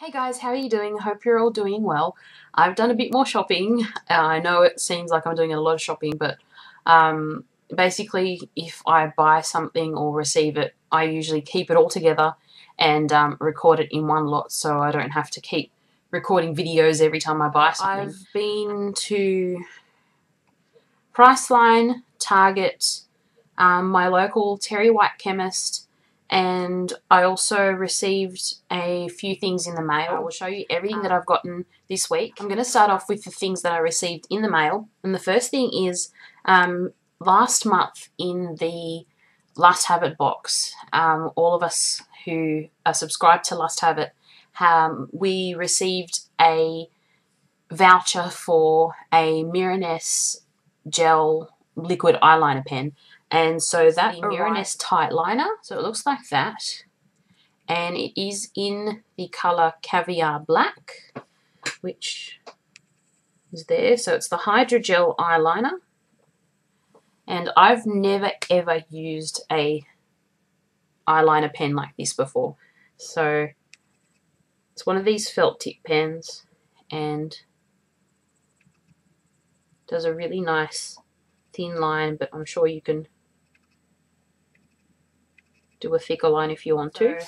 Hey guys, how are you doing? I hope you're all doing well. I've done a bit more shopping. I know it seems like I'm doing a lot of shopping, but basically if I buy something or receive it, I usually keep it all together and record it in one lot so I don't have to keep recording videos every time I buy something. I've been to Priceline, Target, my local Terry White chemist, and I also received a few things in the mail. I will show you everything that I've gotten this week. I'm going to start off with the things that I received in the mail, and the first thing is last month in the Lust Have It box, all of us who are subscribed to Lust Have It, we received a voucher for a Mirenesse gel liquid eyeliner pen. And so that Mirenesse tight liner, so it looks like that, and it is in the colour Caviar Black, which is there. So it's the Hydra gel eyeliner, and I've never ever used a eyeliner pen like this before. So it's one of these felt tip pens and does a really nice thin line, but I'm sure you can do a thicker line if you want to.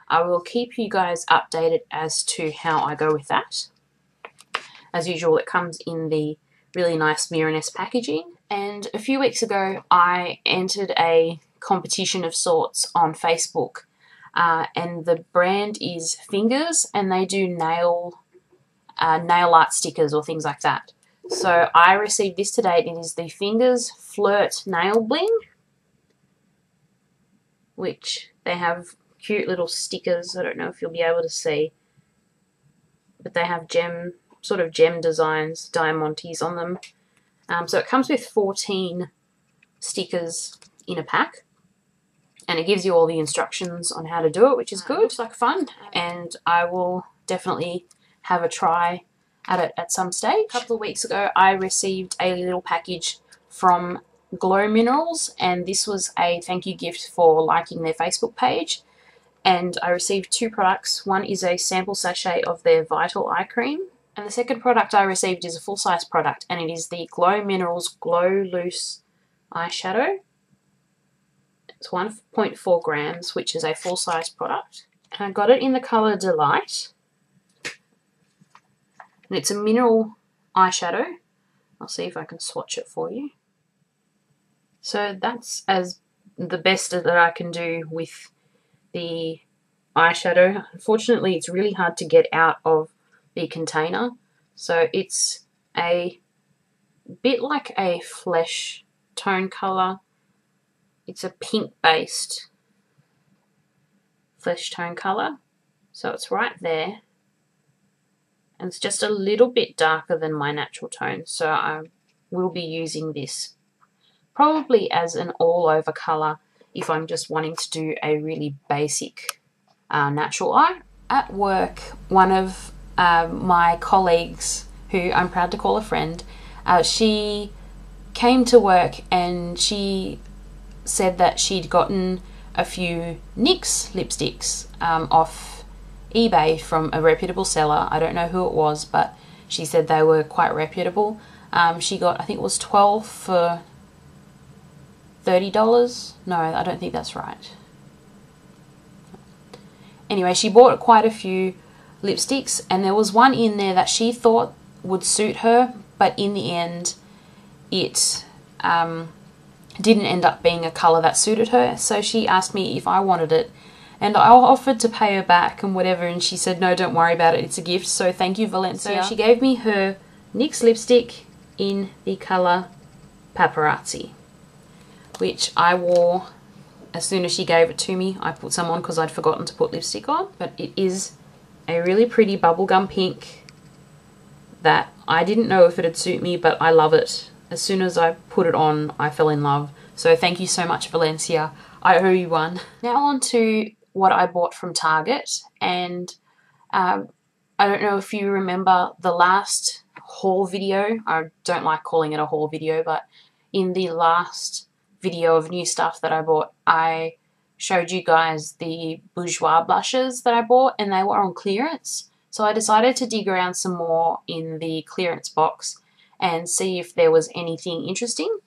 I will keep you guys updated as to how I go with that. As usual, it comes in the really nice Mirenesse packaging. And a few weeks ago, I entered a competition of sorts on Facebook, and the brand is Fing'rs, and they do nail art stickers or things like that. So I received this today. It is the Fing'rs Flirt Nail Bling, which they have cute little stickers. I don't know if you'll be able to see, but they have sort of gem designs, diamantes on them. So it comes with 14 stickers in a pack, and it gives you all the instructions on how to do it, which is good. Looks like fun, and I will definitely have a try at it at some stage. A couple of weeks ago, I received a little package from GloLoose, and this was a thank you gift for liking their Facebook page. And I received two products. One is a sample sachet of their Vital Eye Cream, and the second product I received is a full-size product, and it is the GloLoose eyeshadow. It's 1.4 grams, which is a full-size product. And I got it in the colour Delight, and it's a mineral eyeshadow. I'll see if I can swatch it for you. So that's as the best that I can do with the eyeshadow. Unfortunately, it's really hard to get out of the container. So it's a bit like a flesh tone colour. It's a pink-based flesh tone colour. So it's right there. And it's just a little bit darker than my natural tone. So I will be using this probably as an all-over colour if I'm just wanting to do a really basic natural eye. At work, one of my colleagues, who I'm proud to call a friend, she came to work and she said that she'd gotten a few NYX lipsticks off eBay from a reputable seller. I don't know who it was, but she said they were quite reputable. She got, I think it was 12 for $30. No, I don't think that's right. Anyway, she bought quite a few lipsticks, and there was one in there that she thought would suit her, but in the end it didn't end up being a colour that suited her. So she asked me if I wanted it, and I offered to pay her back and whatever, and she said, no, don't worry about it, it's a gift, so thank you, Valencia. So she gave me her NYX lipstick in the colour Paparazzi, which I wore as soon as she gave it to me. I put some on because I'd forgotten to put lipstick on, but it is a really pretty bubblegum pink that I didn't know if it'd suit me, but I love it. As soon as I put it on, I fell in love. So thank you so much, Valencia. I owe you one. Now on to what I bought from Target, and I don't know if you remember the last haul video. I don't like calling it a haul video, but in the last video of new stuff that I bought, I showed you guys the Bourjois blushes that I bought, and they were on clearance. So I decided to dig around some more in the clearance box and see if there was anything interesting.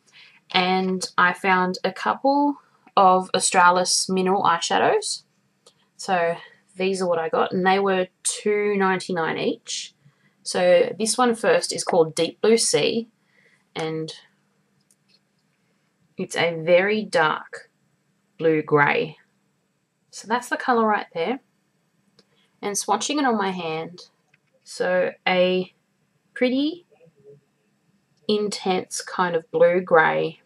And I found a couple of Australis mineral eyeshadows. So these are what I got, and they were $2.99 each. So this one first is called Deep Blue Sea, and it's a very dark blue grey. So that's the colour right there. And swatching it on my hand, so a pretty intense kind of blue grey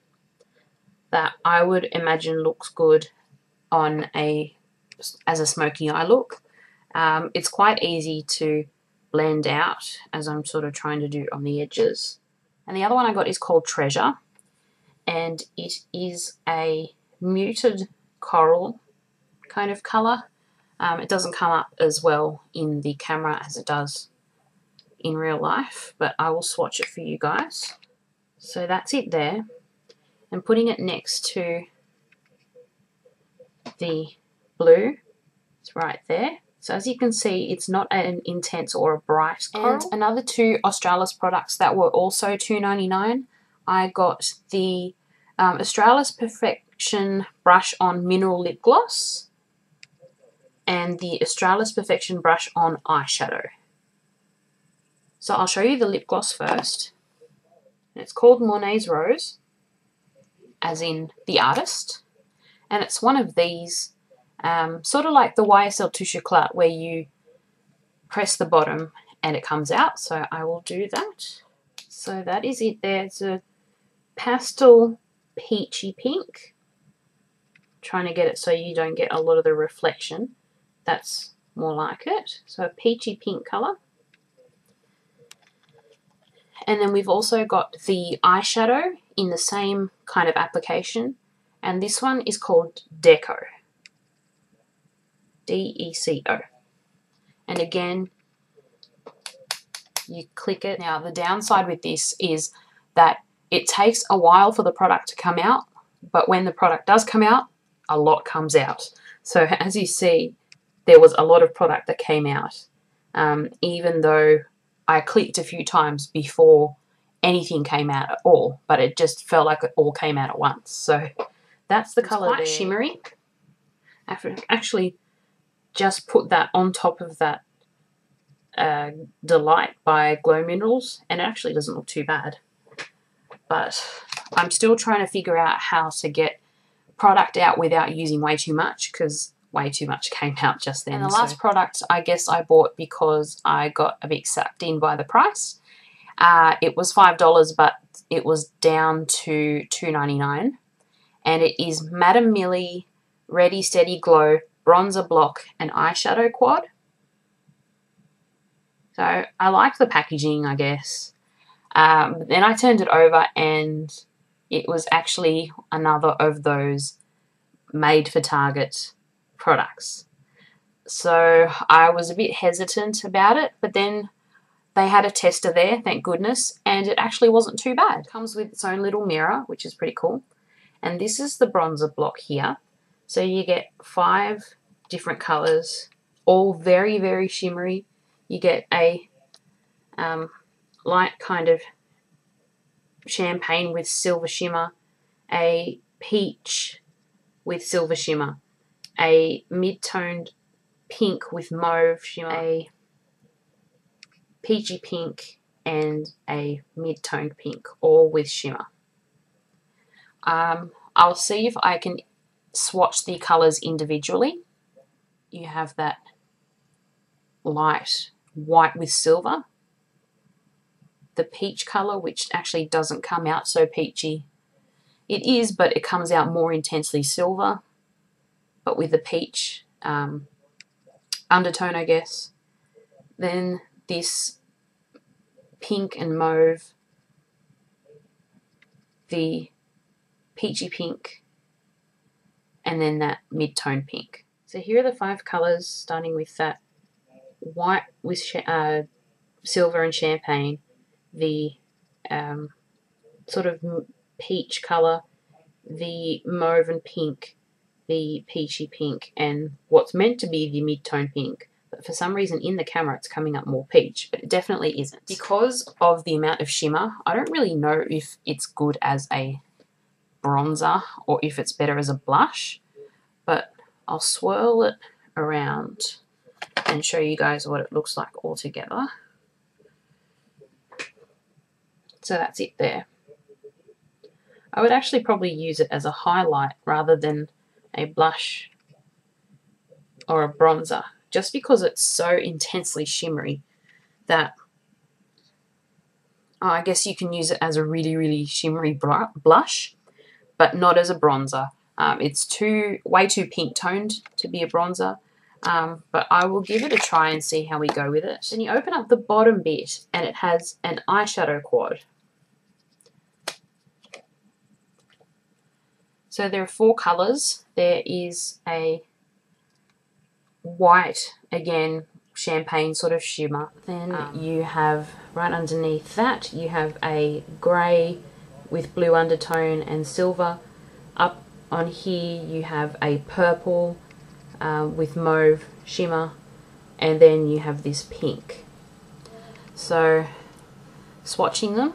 that I would imagine looks good on as a smoky eye look. It's quite easy to blend out, as I'm sort of trying to do on the edges. And the other one I got is called Treasure, and it is a muted coral kind of colour. It doesn't come up as well in the camera as it does in real life, but I will swatch it for you guys. So that's it there, and putting it next to the blue, it's right there. So as you can see, it's not an intense or a bright coral. And another two Australis products that were also $2.99. I got the Australis Perfection Brush On Mineral Lip Gloss and the Australis Perfection Brush On Eyeshadow. So I'll show you the lip gloss first. It's called Monet's Rose, as in the artist. And it's one of these, sort of like the YSL Touche Éclat, where you press the bottom and it comes out. So I will do that. So that is it there. It's a pastel peachy pink. Trying to get it so you don't get a lot of the reflection. That's more like it. So a peachy pink colour. And then we've also got the eyeshadow in the same kind of application. And this one is called Deco. D-E-C-O. And again, you click it. Now, the downside with this is that it takes a while for the product to come out, but when the product does come out, a lot comes out. So as you see, there was a lot of product that came out, even though I clicked a few times before anything came out at all, but it just felt like it all came out at once. So that's the colour there. Quite shimmery. Actually, just put that on top of that Delight by Glow Minerals, and it actually doesn't look too bad. But I'm still trying to figure out how to get product out without using way too much, because way too much came out just then. And the last product I guess I bought because I got a bit sucked in by the price. It was $5, but it was down to $2.99. And it is Madame Millie Ready Steady Glow Bronzer Block and Eyeshadow Quad. So I like the packaging, I guess. Then I turned it over and it was actually another of those made for Target products. So I was a bit hesitant about it, but then they had a tester there, thank goodness, and it actually wasn't too bad. It comes with its own little mirror, which is pretty cool. And this is the bronzer block here. So you get 5 different colours, all very, very shimmery. You get a light kind of champagne with silver shimmer, a peach with silver shimmer, a mid-toned pink with mauve shimmer, a peachy pink, and a mid-toned pink, all with shimmer. I'll see if I can swatch the colours individually. You have that light white with silver, the peach colour, which actually doesn't come out so peachy. It is, but it comes out more intensely silver, but with the peach undertone, I guess. Then this pink and mauve, the peachy pink, and then that mid-tone pink. So here are the 5 colours, starting with that white with silver and champagne, the sort of peach colour, the mauve and pink, the peachy pink, and what's meant to be the mid-tone pink, but for some reason in the camera it's coming up more peach, but it definitely isn't. Because of the amount of shimmer, I don't really know if it's good as a bronzer or if it's better as a blush, but I'll swirl it around and show you guys what it looks like all together. So that's it there. I would actually probably use it as a highlight rather than a blush or a bronzer, just because it's so intensely shimmery that I guess you can use it as a really, really shimmery blush, but not as a bronzer. It's way too pink toned to be a bronzer, but I will give it a try and see how we go with it. Then you open up the bottom bit and it has an eyeshadow quad. So there are 4 colours. There is a white, again, champagne sort of shimmer. Then you have, right underneath that, you have a grey with blue undertone and silver. Up on here you have a purple with mauve shimmer, and then you have this pink. So swatching them,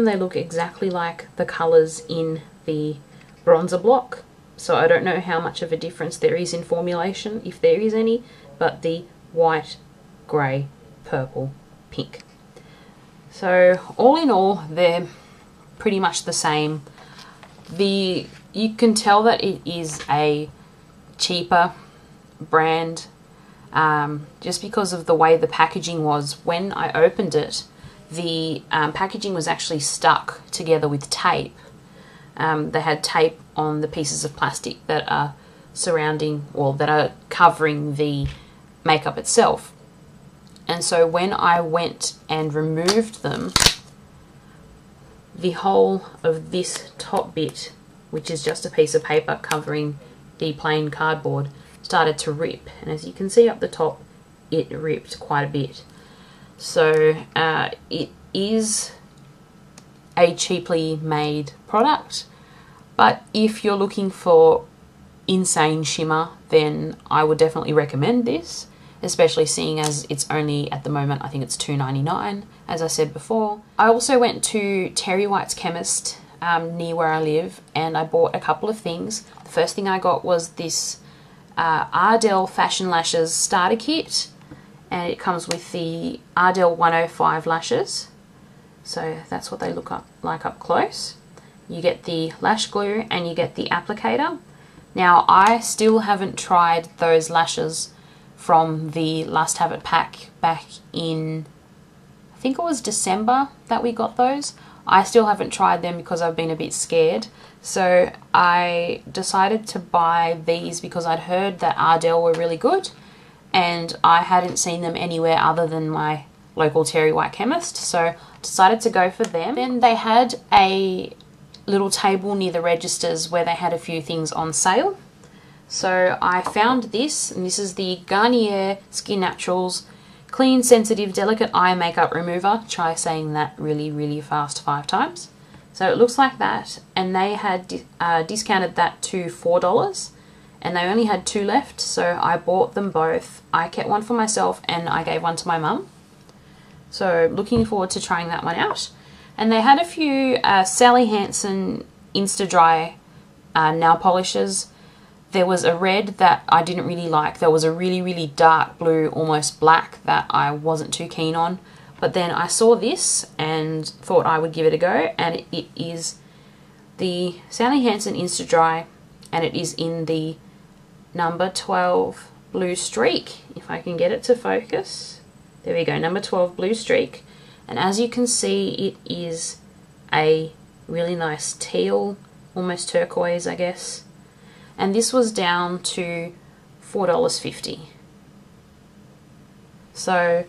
they look exactly like the colours in the bronzer block. So I don't know how much of a difference there is in formulation, if there is any, but the white, grey, purple, pink. So all in all, they're pretty much the same. You can tell that it is a cheaper brand just because of the way the packaging was. When I opened it, the packaging was actually stuck together with tape. They had tape on the pieces of plastic that are surrounding, or that are covering the makeup itself. And so when I went and removed them, the whole of this top bit, which is just a piece of paper covering the plain cardboard, started to rip. And as you can see up the top, it ripped quite a bit. So it is a cheaply made product, but if you're looking for insane shimmer, then I would definitely recommend this, especially seeing as it's only, at the moment, I think it's $2.99, as I said before. I also went to Terry White's Chemist near where I live, and I bought a couple of things. The first thing I got was this Ardell Fashion Lashes starter kit, and it comes with the Ardell 105 lashes. So that's what they look like up close. You get the lash glue and you get the applicator. Now I still haven't tried those lashes from the Lust Have It pack back in, I think it was December that we got those. I still haven't tried them because I've been a bit scared. So I decided to buy these because I'd heard that Ardell were really good, and I hadn't seen them anywhere other than my local Terry White Chemist, so I decided to go for them. Then they had a little table near the registers where they had a few things on sale. So I found this, and this is the Garnier Skin Naturals Clean, Sensitive, Delicate Eye Makeup Remover. Try saying that really, really fast 5 times. So it looks like that, and they had discounted that to $4, and they only had 2 left, so I bought them both. I kept one for myself and I gave one to my mum. So looking forward to trying that one out. And they had a few Sally Hansen Insta-Dry nail polishes. There was a red that I didn't really like. There was a really, really dark blue, almost black, that I wasn't too keen on. But then I saw this and thought I would give it a go, and it is the Sally Hansen Insta-Dry, and it is in the number 12 Blue Streak, if I can get it to focus. There we go, number 12 Blue Streak. And as you can see, it is a really nice teal, almost turquoise, I guess. And this was down to $4.50. So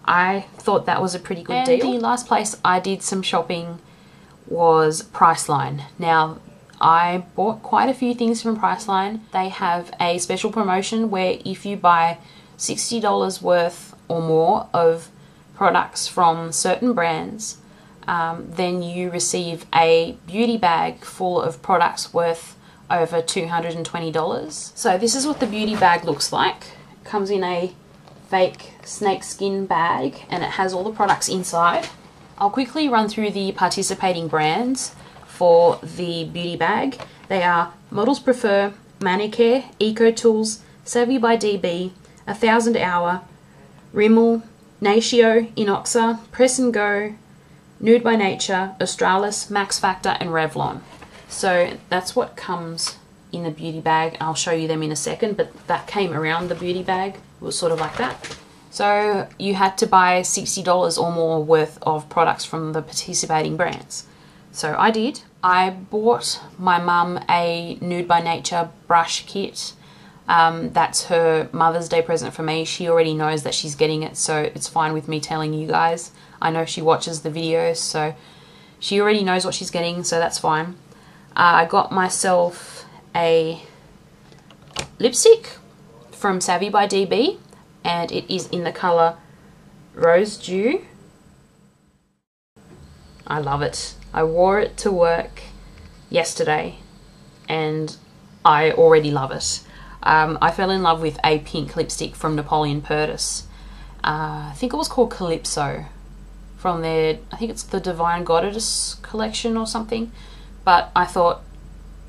I thought that was a pretty good deal. And the last place I did some shopping was Priceline. Now, I bought quite a few things from Priceline. They have a special promotion where if you buy $60 worth or more of products from certain brands, then you receive a beauty bag full of products worth over $220. So this is what the beauty bag looks like. It comes in a fake snakeskin bag and it has all the products inside. I'll quickly run through the participating brands for the beauty bag. They are Models Prefer, Manicare, Eco Tools, Savvy by DB, 1000 Hour, Rimmel, Natio, Inoxa, Press and Go, Nude by Nature, Australis, Max Factor and Revlon. So that's what comes in the beauty bag. I'll show you them in a second, but that came around the beauty bag. It was sort of like that. So you had to buy $60 or more worth of products from the participating brands. So I did. I bought my mum a Nude by Nature brush kit. That's her Mother's Day present for me. She already knows that she's getting it, so it's fine with me telling you guys. I know she watches the videos, so she already knows what she's getting, so that's fine. I got myself a lipstick from Savvy by DB, and it is in the colour Rose Dew. I love it. I wore it to work yesterday and I already love it. I fell in love with a pink lipstick from Napoleon Purtis. I think it was called Calypso, from their, I think it's the Divine Goddess collection or something. But I thought,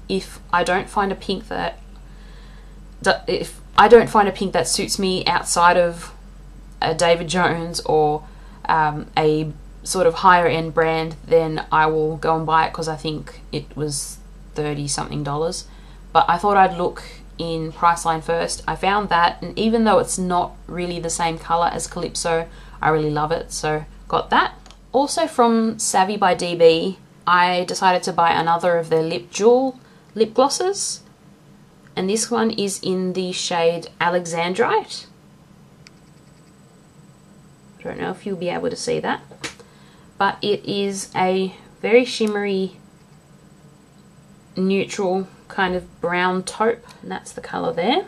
if I don't find a pink that suits me outside of a David Jones or a sort of higher end brand, then I will go and buy it, because I think it was $30 something. But I thought I'd look in Priceline first. I found that, and even though it's not really the same color as Calypso, I really love it, so got that. Also from Savvy by DB, I decided to buy another of their Lip Jewel lip glosses, and this one is in the shade Alexandrite. I don't know if you'll be able to see that, but it is a very shimmery neutral kind of brown taupe, and that's the color there.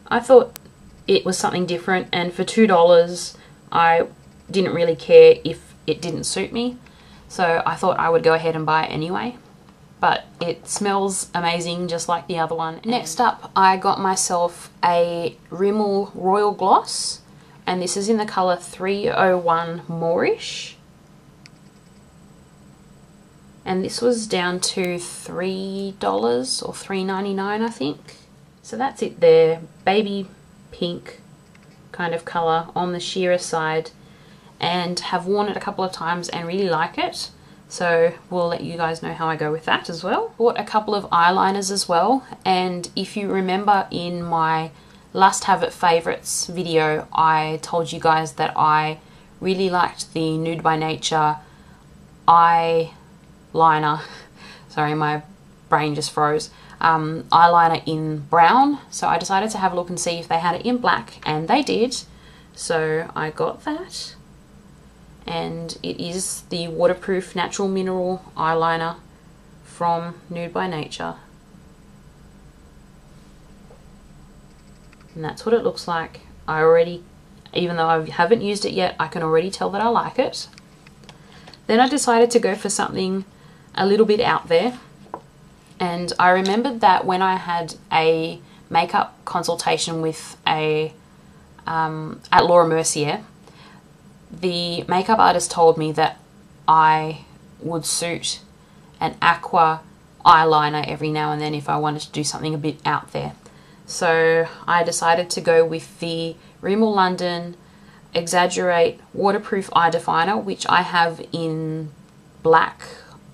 I thought it was something different, and for $2 I didn't really care if it didn't suit me, so I thought I would go ahead and buy it anyway. But it smells amazing, just like the other one. Next up, I got myself a Rimmel Royal Gloss, and this is in the color 301 Moorish. And this was down to $3 or $3.99, I think. So that's it there. Baby pink kind of color on the sheerer side, and have worn it a couple of times and really like it. So we'll let you guys know how I go with that as well. Bought a couple of eyeliners as well, and if you remember in my last Have It Favorites video, I told you guys that I really liked the Nude by Nature eyeliner. Sorry, my brain just froze. Eyeliner in brown, so I decided to have a look and see if they had it in black, and they did. So I got that. And it is the waterproof natural mineral eyeliner from Nude by Nature, and that's what it looks like. I already, even though I haven't used it yet, I can already tell that I like it. Then I decided to go for something a little bit out there, and I remembered that when I had a makeup consultation with at Laura Mercier, the makeup artist told me that I would suit an aqua eyeliner every now and then if I wanted to do something a bit out there. So I decided to go with the Rimmel London Exaggerate Waterproof Eye Definer, which I have in black.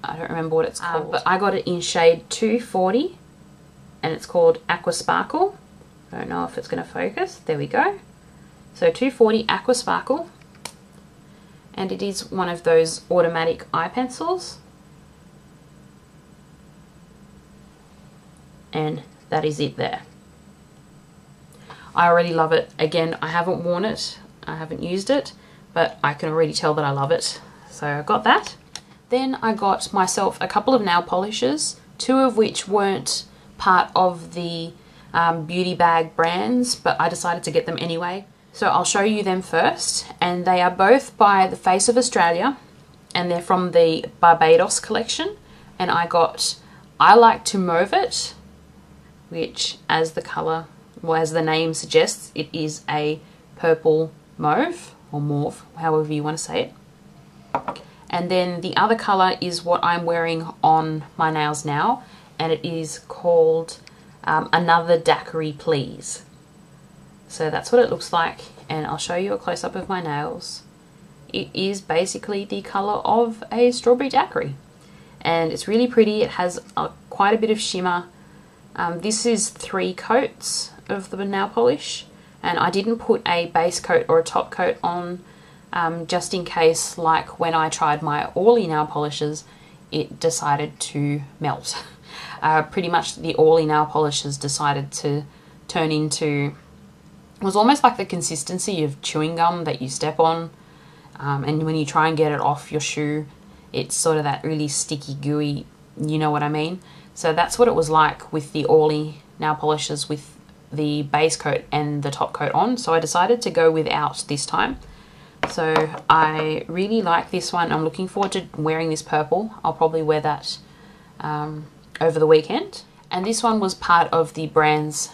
I don't remember what it's called, but I got it in shade 240, and it's called Aqua Sparkle. I don't know if it's going to focus. There we go. So 240 Aqua Sparkle. And it is one of those automatic eye pencils. And that is it there. I already love it. Again, I haven't worn it, I haven't used it, but I can already tell that I love it. So I got that. Then I got myself a couple of nail polishes, two of which weren't part of the beauty bag brands, but I decided to get them anyway. So I'll show you them first, and they are both by the Face of Australia, and they're from the Barbados collection, and I got I Like to Mauve It, which, as the colour well, as the name suggests, it is a purple mauve, or mauve, however you want to say it. And then the other colour is what I'm wearing on my nails now, and it is called Another Daiquiri Please. So that's what it looks like, and I'll show you a close-up of my nails. It is basically the colour of a strawberry daiquiri, and it's really pretty. It has quite a bit of shimmer. This is 3 coats of the nail polish, and I didn't put a base coat or a top coat on just in case, like when I tried my oily nail polishes, it decided to melt. Pretty much the oily nail polishes decided to turn into, it was almost like the consistency of chewing gum that you step on, and when you try and get it off your shoe, it's sort of that really sticky, gooey, you know what I mean? So that's what it was like with the oily nail polishes with the base coat and the top coat on, so I decided to go without this time. So I really like this one. I'm looking forward to wearing this purple. I'll probably wear that over the weekend. And this one was part of the brands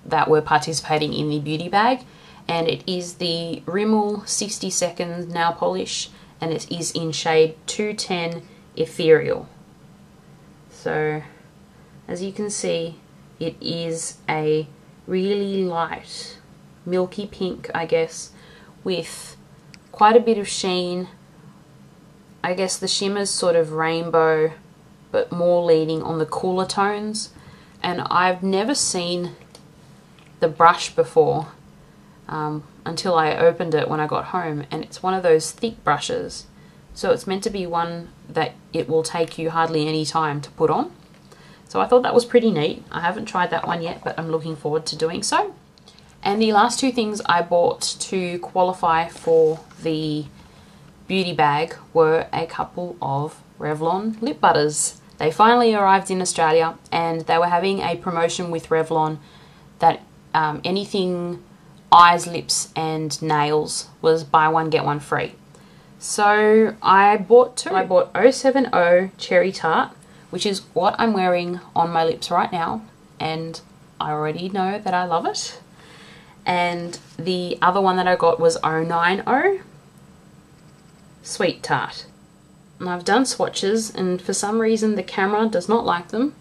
that were participating in the beauty bag, and it is the Rimmel 60 Second nail polish, and it is in shade 210 Ethereal. So as you can see, it is a really light milky pink, I guess, with quite a bit of sheen. I guess the shimmer's sort of rainbow, but more leaning on the cooler tones. And I've never seen the brush before until I opened it when I got home, and it's one of those thick brushes, so it's meant to be one that it will take you hardly any time to put on. So I thought that was pretty neat. I haven't tried that one yet, but I'm looking forward to doing so. And the last 2 things I bought to qualify for the beauty bag were a couple of Revlon lip butters. They finally arrived in Australia, and they were having a promotion with Revlon that anything eyes, lips and nails was buy one get one free. So I bought 2. I bought 070 Cherry Tart, which is what I'm wearing on my lips right now, and I already know that I love it. And the other one that I got was 090 Sweet Tart. And I've done swatches, and for some reason the camera does not like them.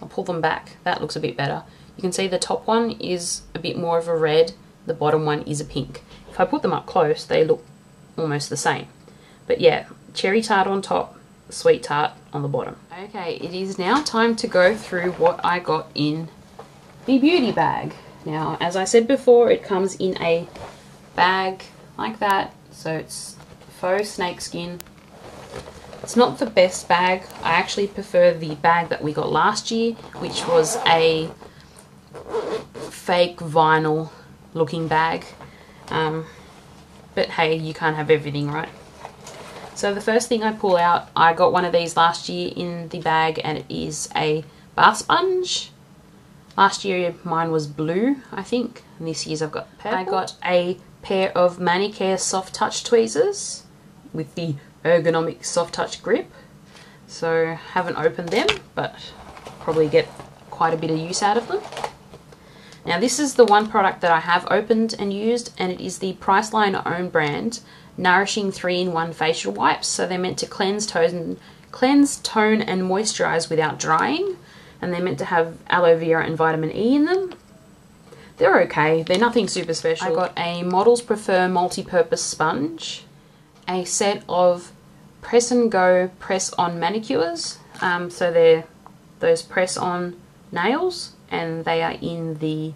I'll pull them back. That looks a bit better. You can see the top one is a bit more of a red, the bottom one is a pink. If I put them up close, they look almost the same. But yeah, Cherry Tart on top, Sweet Tart on the bottom. Okay, it is now time to go through what I got in the beauty bag. Now, as I said before, it comes in a bag like that, so it's faux snakeskin. It's not the best bag. I actually prefer the bag that we got last year, which was a fake vinyl looking bag. But hey, you can't have everything, right? So the first thing I pull out, I got one of these last year in the bag, and it is a bath sponge. Last year mine was blue, I think, and this year's I've got purple. I got a pair of Manicare soft touch tweezers with the ergonomic soft touch grip. So haven't opened them, but probably get quite a bit of use out of them. Now this is the one product that I have opened and used, and it is the Priceline own brand Nourishing 3-in-1 facial wipes. So they're meant to cleanse, tone and moisturize without drying, and they're meant to have aloe vera and vitamin E in them. They're okay, they're nothing super special. I got a Models Prefer multi-purpose sponge, a set of press and go press on manicures. So they're those press on nails, and they are in the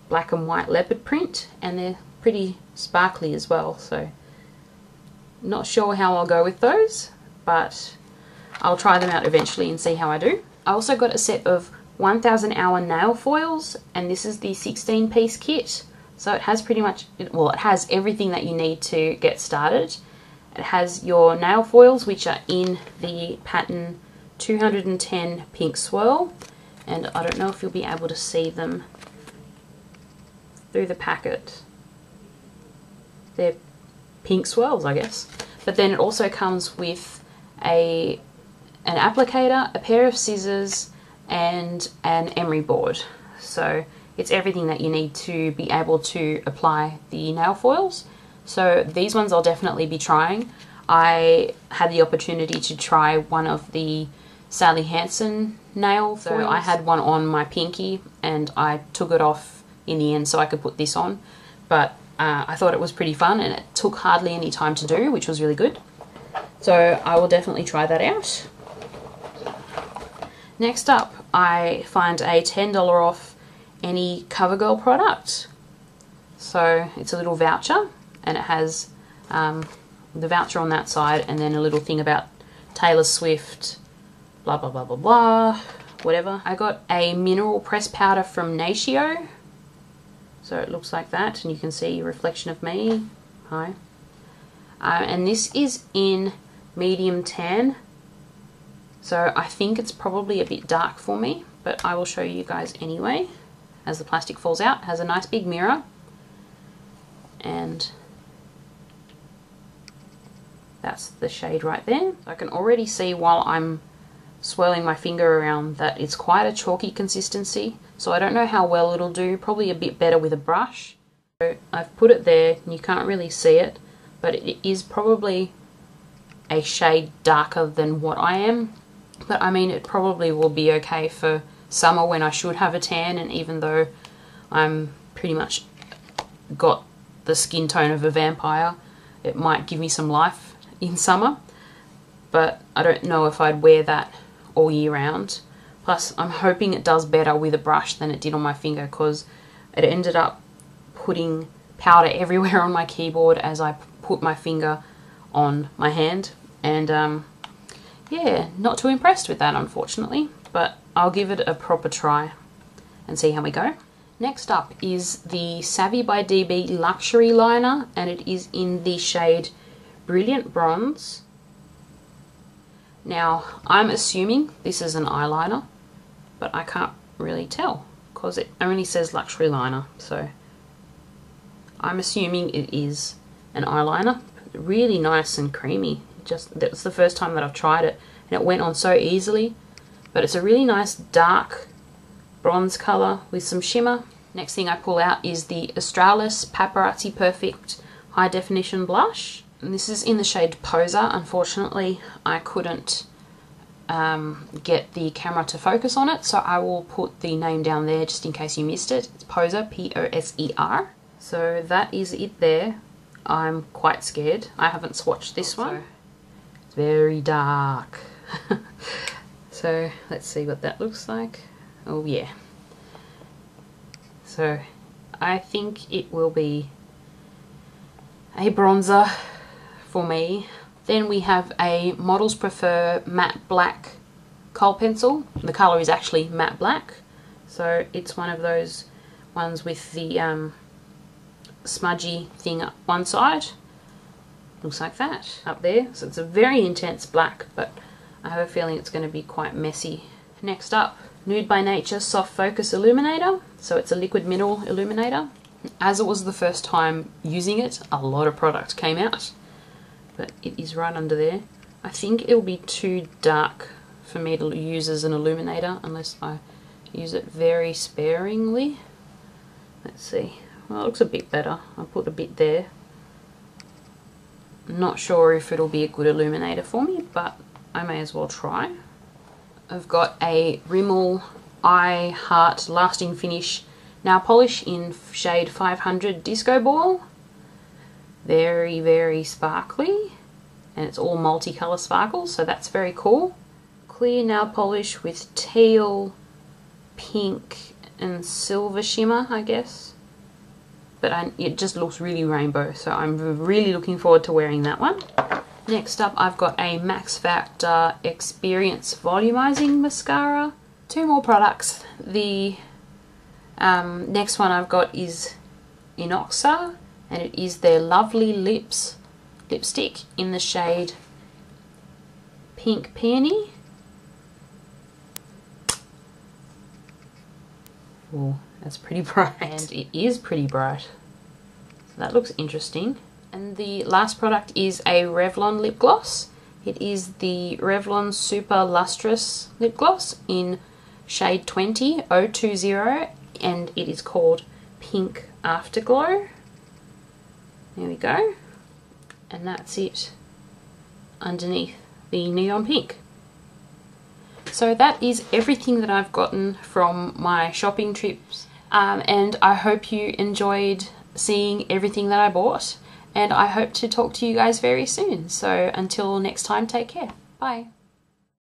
black and white leopard print, and they're pretty sparkly as well, so not sure how I'll go with those, but I'll try them out eventually and see how I do. I also got a set of 1000 hour nail foils, and this is the 16-piece kit, so it has pretty much, well, it has everything that you need to get started. It has your nail foils, which are in the pattern 210 Pink Swirl, and I don't know if you'll be able to see them through the packet. They're pink swirls, I guess. But then it also comes with an applicator, a pair of scissors, and an emery board. So it's everything that you need to be able to apply the nail foils. So these ones I'll definitely be trying. I had the opportunity to try one of the Sally Hansen nail foils. So I had one on my pinky and I took it off in the end so I could put this on. But I thought it was pretty fun and it took hardly any time to do, which was really good. So I will definitely try that out. Next up, I find a $10 off any CoverGirl product. So it's a little voucher and it has the voucher on that side and then a little thing about Taylor Swift, blah blah blah blah blah, whatever. I got a mineral press powder from Natio. So it looks like that, and you can see a reflection of me. Hi. And this is in medium tan. So I think it's probably a bit dark for me, but I will show you guys anyway. As the plastic falls out, it has a nice big mirror. And that's the shade right there. So I can already see while I'm swirling my finger around that it's quite a chalky consistency. So I don't know how well it'll do, probably a bit better with a brush. So I've put it there and you can't really see it, but it is probably a shade darker than what I am. But I mean, it probably will be okay for summer when I should have a tan, and even though I'm pretty much got the skin tone of a vampire, it might give me some life in summer. But I don't know if I'd wear that all year round. Plus, I'm hoping it does better with a brush than it did on my finger, because it ended up putting powder everywhere on my keyboard as I put my finger on my hand. And yeah, not too impressed with that, unfortunately. But I'll give it a proper try and see how we go. Next up is the Savvy by DB Luxury Liner, and it is in the shade Brilliant Bronze. Now, I'm assuming this is an eyeliner, but I can't really tell because it only says luxury liner. So I'm assuming it is an eyeliner. Really nice and creamy. That was the first time that I've tried it, and it went on so easily. But it's a really nice dark bronze color with some shimmer. Next thing I pull out is the Australis Paparazzi Perfect High Definition Blush. And this is in the shade Poser. Unfortunately, I couldn't get the camera to focus on it, so I will put the name down there just in case you missed it. It's Poser, P-O-S-E-R. So that is it there. I'm quite scared. I haven't swatched this one. It's very dark. So let's see what that looks like. Oh yeah. So I think it will be a bronzer for me. Then we have a Models Prefer Matte Black Kohl Pencil. The colour is actually matte black. So it's one of those ones with the smudgy thing up one side. Looks like that up there. So it's a very intense black, but I have a feeling it's going to be quite messy. Next up, Nude by Nature Soft Focus Illuminator. So it's a liquid mineral illuminator. As it was the first time using it, a lot of product came out. But it is right under there. I think it'll be too dark for me to use as an illuminator unless I use it very sparingly. Let's see. Well, it looks a bit better. I'll put a bit there. Not sure if it'll be a good illuminator for me, but I may as well try. I've got a Rimmel I Heart Lasting Finish nail polish in shade 500 Disco Ball. Very, very sparkly, and it's all multicolour sparkles, so that's very cool. Clear nail polish with teal, pink and silver shimmer, I guess. But it just looks really rainbow, so I'm really looking forward to wearing that one. Next up, I've got a Max Factor Experience Volumizing Mascara. Two more products. The next one I've got is Inoxa, and it is their Lovely Lips lipstick in the shade Pink Peony. Oh, that's pretty bright. And it is pretty bright. So that looks interesting. And the last product is a Revlon lip gloss. It is the Revlon Super Lustrous Lip Gloss in shade 20, 020, and it is called Pink Afterglow. There we go. And that's it underneath the neon pink. So that is everything that I've gotten from my shopping trips, and I hope you enjoyed seeing everything that I bought, and I hope to talk to you guys very soon. So until next time, take care. Bye.